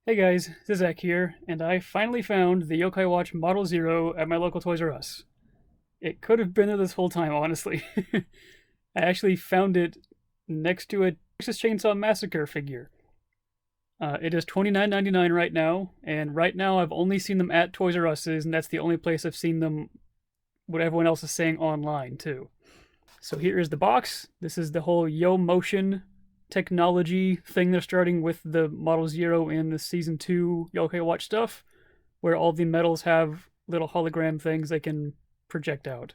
Hey guys, Zizek here, and I finally found the Yokai Watch Model Zero at my local Toys R Us. It could have been there this whole time, honestly. I actually found it next to a Texas Chainsaw Massacre figure. It is $29.99 right now, and right now I've only seen them at Toys R Us's, and that's the only place I've seen them, what everyone else is saying online, too. So here is the box. This is the whole Yo Motion technology thing they're starting with the Model Zero in the Season 2 Yokai Watch stuff, where all the metals have little hologram things they can project out.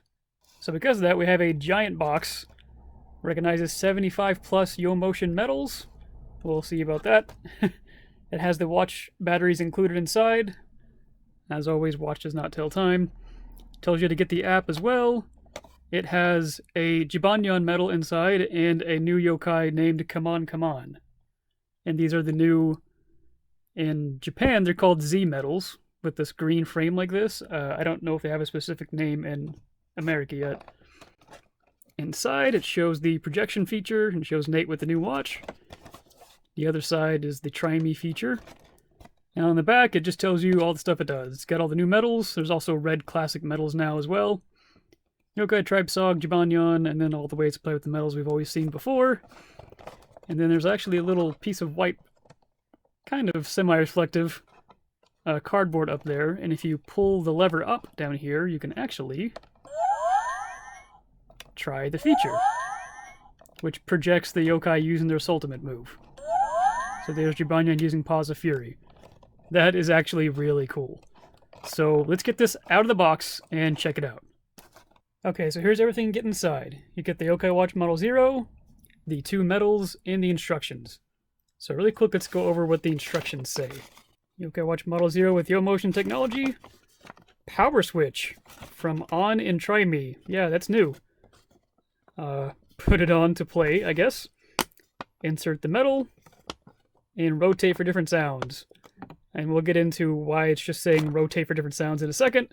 So because of that, we have a giant box. Recognizes 75 plus Yo Motion metals. We'll see about that. It has the watch batteries included inside. As always, watch does not tell time. Tells you to get the app as well. It has a Jibanyan medal inside and a new yokai named Come On, Come On. And these are the new, in Japan, they're called Z medals, with this green frame like this. I don't know if they have a specific name in America yet. Inside, it shows the projection feature and shows Nate with the new watch. The other side is the Try Me feature. And on the back, it just tells you all the stuff it does. It's got all the new medals. There's also red classic medals now as well. Yokai, Tribe, Sog, Jibanyan, and then all the ways to play with the metals we've always seen before. And then there's actually a little piece of white, kind of semi-reflective cardboard up there. And if you pull the lever up down here, you can actually try the feature, which projects the yokai using their ultimate move. So there's Jibanyan using Paws of Fury. That is actually really cool. So let's get this out of the box and check it out. Okay, so here's everything you get inside. You get the Yokai Watch Model Zero, the two medals, and the instructions. So really quick, let's go over what the instructions say. Yokai Watch Model Zero with Yo Motion technology. Power switch from on and Try Me. Yeah, that's new. Put it on to play, I guess. Insert the medal, and rotate for different sounds. And we'll get into why it's just saying rotate for different sounds in a second.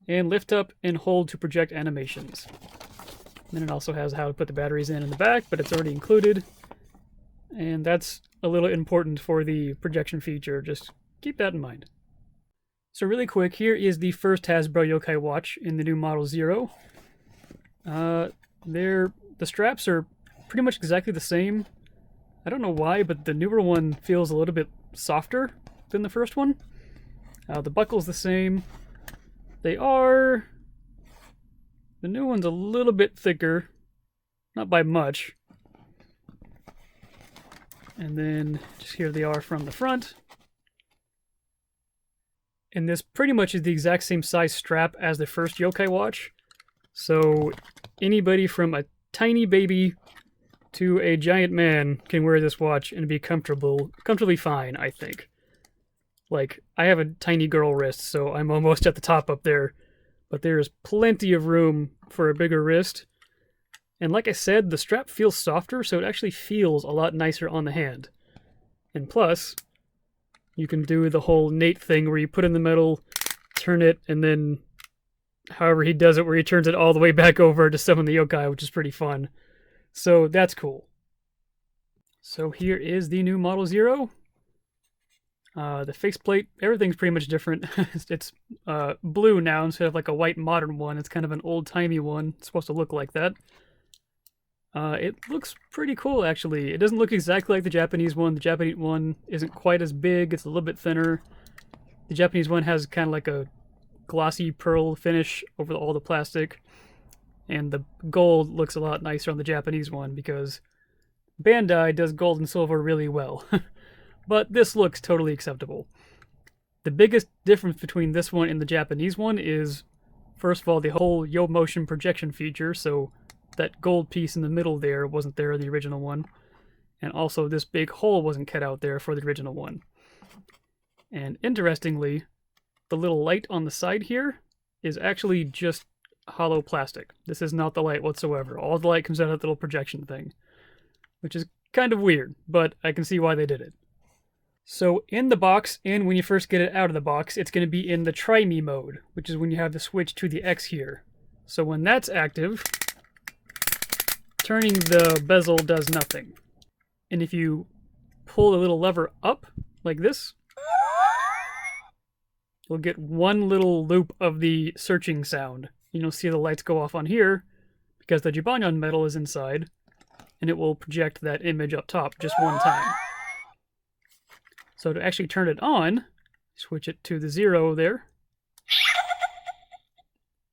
And lift up and hold to project animations. And then it also has how to put the batteries in the back, but it's already included. And that's a little important for the projection feature, just keep that in mind. So really quick, here is the first Hasbro Yokai Watch in the new Model Zero. The straps are pretty much exactly the same. I don't know why, but the newer one feels a little bit softer than the first one. The buckle's the same. The new one's a little bit thicker, not by much. And then just here they are from the front. And this pretty much is the exact same size strap as the first Yokai Watch. So anybody from a tiny baby to a giant man can wear this watch and be comfortably fine, I think. Like, I have a tiny girl wrist, so I'm almost at the top up there. But there is plenty of room for a bigger wrist. And like I said, the strap feels softer, so it actually feels a lot nicer on the hand. And plus, you can do the whole Nate thing where you put in the metal, turn it, and then however he does it, where he turns it all the way back over to summon the yokai, which is pretty fun. So that's cool. So here is the new Model Zero. The faceplate, everything's pretty much different. It's blue now instead of like a white modern one. It's kind of an old-timey one. It's supposed to look like that. It looks pretty cool, actually. It doesn't look exactly like the Japanese one. The Japanese one isn't quite as big. It's a little bit thinner. The Japanese one has kind of like a glossy pearl finish over all the plastic. And the gold looks a lot nicer on the Japanese one because Bandai does gold and silver really well. But this looks totally acceptable. The biggest difference between this one and the Japanese one is, first of all, the whole Yo Motion projection feature, so that gold piece in the middle there wasn't there in the original one. And also this big hole wasn't cut out there for the original one. And interestingly, the little light on the side here is actually just hollow plastic. This is not the light whatsoever. All the light comes out of that little projection thing, which is kind of weird, but I can see why they did it. So in the box, and when you first get it out of the box, it's going to be in the Try Me mode, which is when you have the switch to the X here. So when that's active, turning the bezel does nothing. And if you pull the little lever up, like this, you'll get one little loop of the searching sound. You'll see the lights go off on here because the Jibanyan medal is inside, and it will project that image up top just one time. So to actually turn it on, switch it to the 0 there,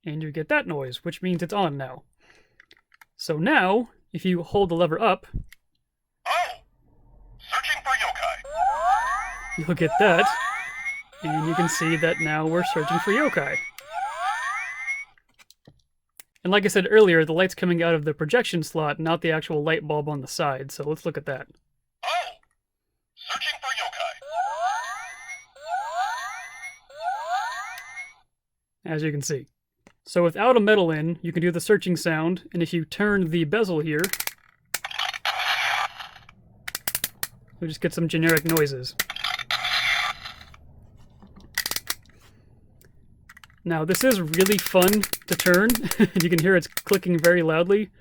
and you get that noise, which means it's on now. So now, if you hold the lever up, Searching for yokai. you'll get that, and you can see that now we're searching for yokai. And like I said earlier, the light's coming out of the projection slot, not the actual light bulb on the side, so let's look at that. Searching for yokai. As you can see. So without a metal in, you can do the searching sound, and if you turn the bezel here, you'll just get some generic noises. Now this is really fun to turn. You can hear it's clicking very loudly.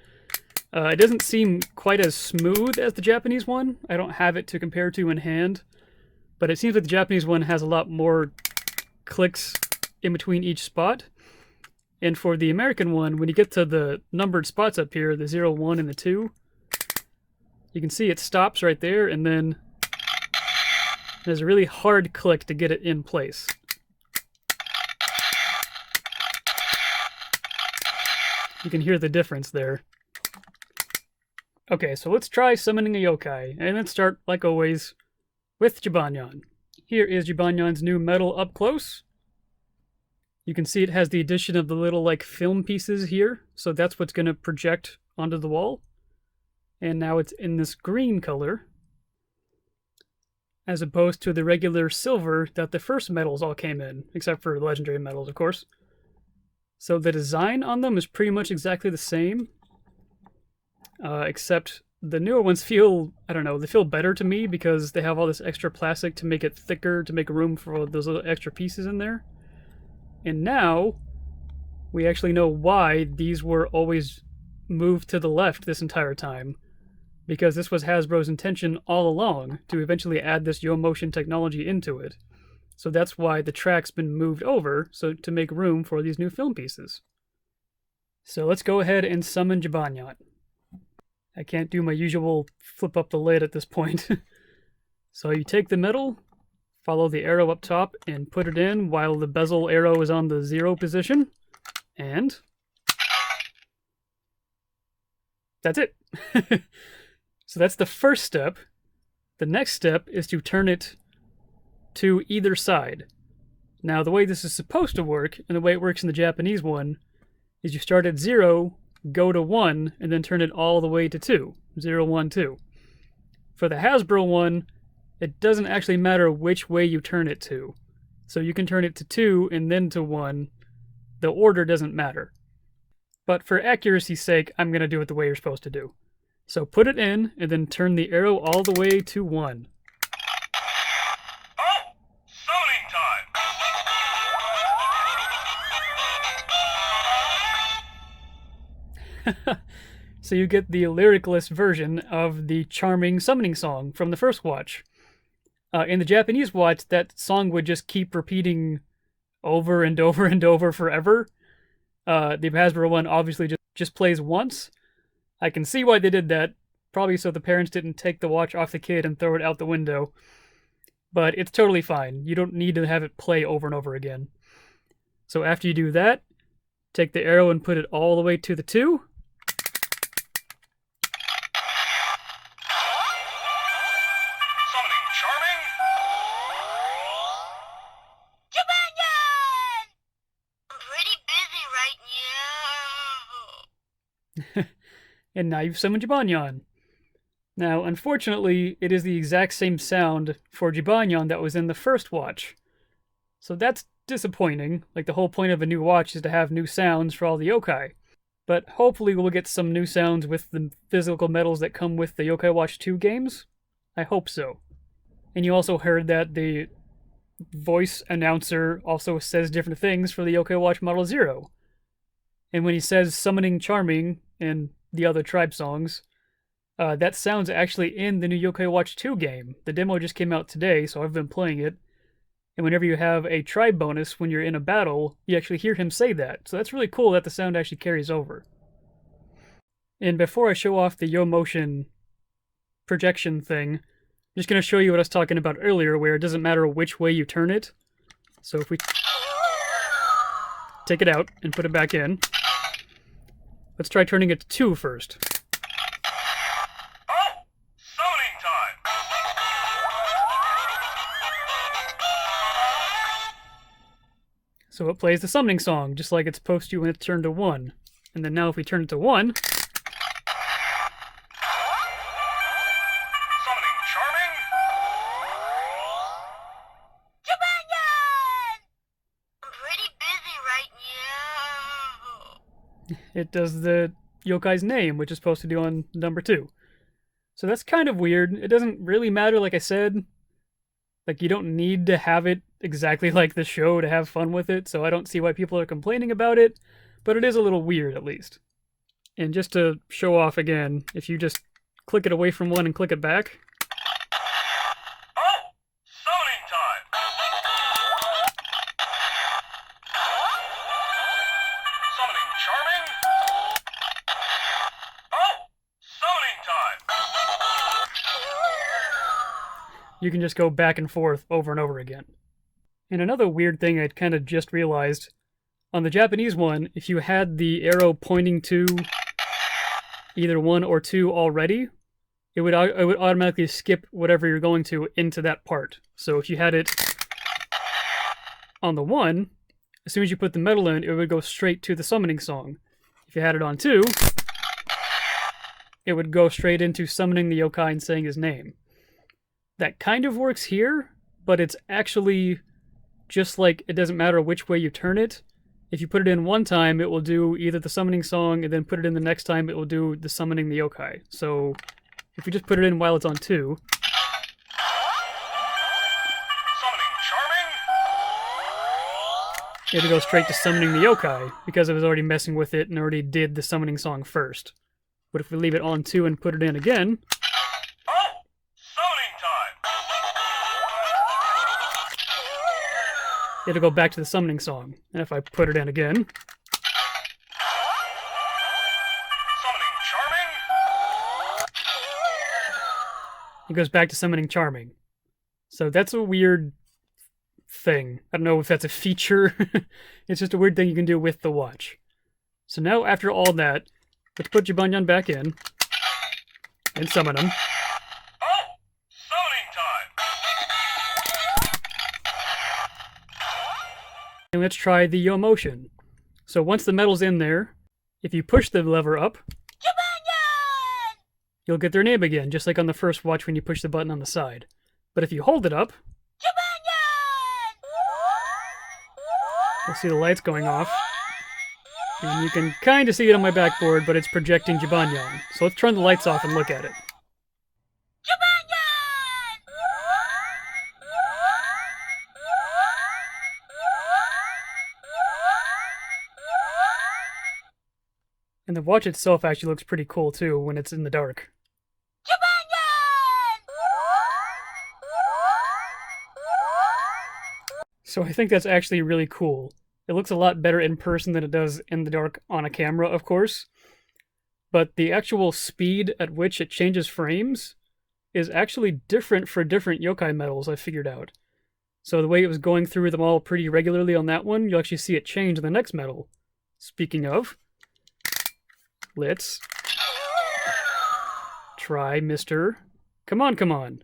It doesn't seem quite as smooth as the Japanese one. I don't have it to compare to in hand, but it seems like the Japanese one has a lot more clicks in between each spot. And for the American one, when you get to the numbered spots up here, the 0, 1, and the 2, you can see it stops right there, and then there's a really hard click to get it in place. You can hear the difference there. Okay, so let's try summoning a yokai, and let's start, like always, with Jibanyan. Here is Jibanyan's new medal up close. You can see it has the addition of the little, like, film pieces here, so that's what's going to project onto the wall. And now it's in this green color, as opposed to the regular silver that the first medals all came in, except for legendary medals, of course. So the design on them is pretty much exactly the same, except the newer ones feel, I don't know, they feel better to me because they have all this extra plastic to make it thicker, to make room for those little extra pieces in there. And now, we actually know why these were always moved to the left this entire time, because this was Hasbro's intention all along, to eventually add this Yo-Motion technology into it. So that's why the track's been moved over, so to make room for these new film pieces. So let's go ahead and summon Jibanyan. I can't do my usual flip up the lid at this point. So you take the medal, follow the arrow up top, and put it in while the bezel arrow is on the 0 position, and that's it. So that's the first step. The next step is to turn it to either side. Now, the way this is supposed to work, and the way it works in the Japanese one, is you start at 0, go to 1, and then turn it all the way to 2. 0, 1, 2. For the Hasbro one, it doesn't actually matter which way you turn it to. So you can turn it to 2 and then to 1. The order doesn't matter. But for accuracy's sake, I'm going to do it the way you're supposed to do. So put it in, and then turn the arrow all the way to 1. So you get the lyricless version of the charming summoning song from the first watch. In the Japanese watch, that song would just keep repeating over and over and over forever. The Hasbro one obviously just plays once. I can see why they did that, probably so the parents didn't take the watch off the kid and throw it out the window. But it's totally fine. You don't need to have it play over and over again. So after you do that, take the arrow and put it all the way to the 2. And now you've summoned Jibanyan. Now, unfortunately, it is the exact same sound for Jibanyan that was in the first watch. So that's disappointing. Like, the whole point of a new watch is to have new sounds for all the yokai. But hopefully we'll get some new sounds with the physical medals that come with the Yokai Watch 2 games. I hope so. And you also heard that the voice announcer also says different things for the Yokai Watch Model 0. And when he says summoning charming and the other tribe songs, that sound's actually in the new Yokai Watch 2 game. The demo just came out today, so I've been playing it. And whenever you have a tribe bonus when you're in a battle, you actually hear him say that. So that's really cool that the sound actually carries over. And before I show off the Yo Motion projection thing, I'm just going to show you what I was talking about earlier, where it doesn't matter which way you turn it. So if we take it out and put it back in, let's try turning it to 2 first. Oh! Summoning time! So it plays the summoning song, just like it's supposed to when it's turned to 1. And then now if we turn it to 1... Summoning Charming! I'm pretty busy right now. it does the yokai's name, which is supposed to do on number 2. So that's kind of weird. It doesn't really matter, like I said. Like, you don't need to have it exactly like the show to have fun with it, so I don't see why people are complaining about it, but it is a little weird, at least. And just to show off again, if you just click it away from one and click it back... Oh! Summoning time! Summoning Charming! Oh! Summoning time! You can just go back and forth over and over again. And another weird thing I'd kind of just realized, on the Japanese one, if you had the arrow pointing to either 1 or 2 already, it would automatically skip whatever you're going to into that part. So if you had it on the 1, as soon as you put the medal in, it would go straight to the summoning song. If you had it on 2, it would go straight into summoning the yokai and saying his name. That kind of works here, but it's actually just like it doesn't matter which way you turn it. If you put it in one time, it will do either the summoning song, and then put it in the next time, it will do the summoning the yokai. So if we just put it in while it's on 2... Summoning Charming! it'll go straight to summoning the yokai, because it was already messing with it and already did the summoning song first. But if we leave it on 2 and put it in again... Oh! Summoning time! it'll go back to the summoning song. And if I put it in again... Summoning Charming! it goes back to summoning Charming. So that's a weird thing. I don't know if that's a feature. It's just a weird thing you can do with the watch. So now, after all that, let's put Jibanyan back in and summon him. Oh! Summoning time! And let's try the Yo Motion. So once the medal's in there, if you push the lever up, you'll get their name again, just like on the first watch when you push the button on the side. But if you hold it up, you'll see the lights going off. And you can kind of see it on my backboard, but it's projecting Jibanyan. So let's turn the lights off and look at it. And the watch itself actually looks pretty cool too when it's in the dark. So I think that's actually really cool. It looks a lot better in person than it does in the dark on a camera, of course. But the actual speed at which it changes frames is actually different for different yokai medals, I figured out. So the way it was going through them all pretty regularly on that one, you'll actually see it change in the next medal. Speaking of, let's try Mr. Come on, come on.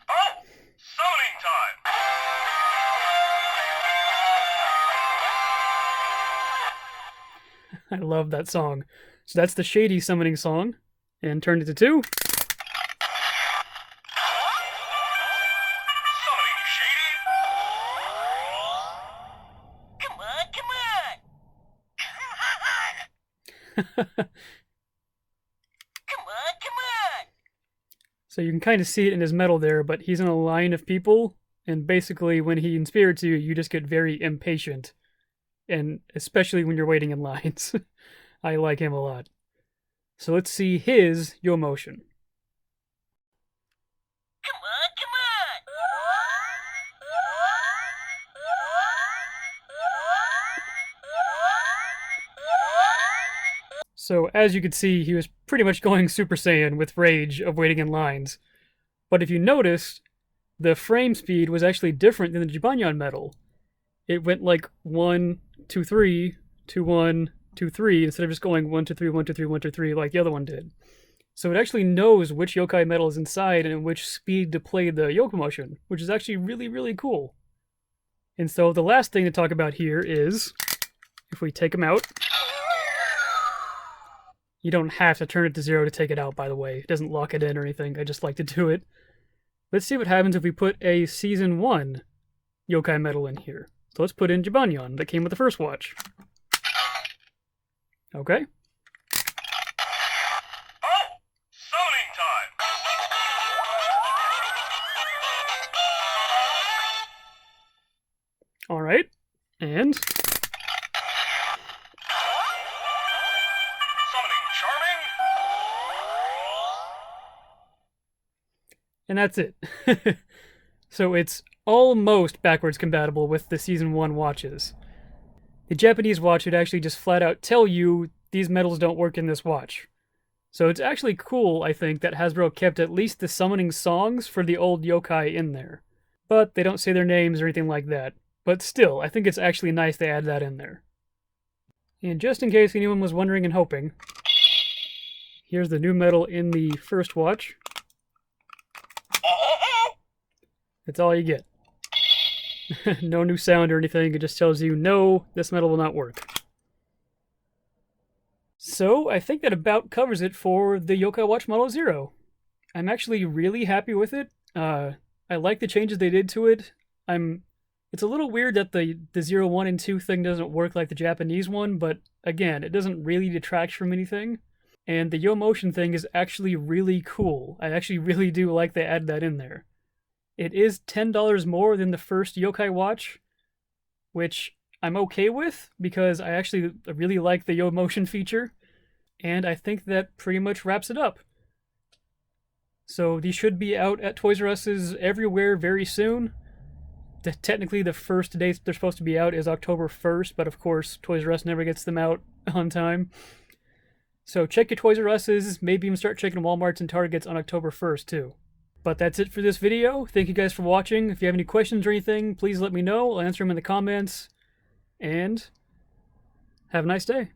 Oh! Summoning time! I love that song. So that's the Shady summoning song. And turned it to 2. Summoning Shady! Come on, come on! Come on, come on! So you can kind of see it in his medal there, but he's in a line of people, and basically when he inspirits you, you just get very impatient. And especially when you're waiting in lines. I like him a lot. So let's see his Yo Motion. So as you could see, he was pretty much going Super Saiyan with rage of waiting in lines. But if you noticed, the frame speed was actually different than the Jibanyan medal. It went like 1, 2, 3, 2, 1, 2, 3, instead of just going 1, 2, 3, 1, 2, 3, 1, 2, 3 like the other one did. So it actually knows which yokai medal is inside and which speed to play the yokomotion, which is actually really, really cool. And so the last thing to talk about here is, if we take them out, you don't have to turn it to 0 to take it out, by the way. It doesn't lock it in or anything, I just like to do it. Let's see what happens if we put a Season 1 yokai medal in here. So let's put in Jibanyan, that came with the first watch. Okay. Oh! Summoning time! Alright. And Summoning charming! and that's it. So it's almost backwards compatible with the Season 1 watches. The Japanese watch would actually just flat out tell you these medals don't work in this watch. So it's actually cool, I think, that Hasbro kept at least the summoning songs for the old yokai in there. But they don't say their names or anything like that. But still, I think it's actually nice they add that in there. And just in case anyone was wondering and hoping, here's the new medal in the first watch. That's all you get. No new sound or anything, it just tells you, no, this medal will not work. So, I think that about covers it for the Yokai Watch Model 0. I'm actually really happy with it. I like the changes they did to it. It's a little weird that the 0, 1, and 2 thing doesn't work like the Japanese one, but again, it doesn't really detract from anything. And the Yomotion thing is actually really cool. I actually really do like they add that in there. It is $10 more than the first Yokai Watch, which I'm okay with because I actually really like the Yomotion feature, and I think that pretty much wraps it up. So these should be out at Toys R Us's everywhere very soon. Technically, the first day they're supposed to be out is October 1st, but of course, Toys R Us never gets them out on time. So check your Toys R Us's, maybe even start checking Walmarts and Targets on October 1st too. But that's it for this video. Thank you guys for watching. If you have any questions or anything, please let me know. I'll answer them in the comments. And have a nice day.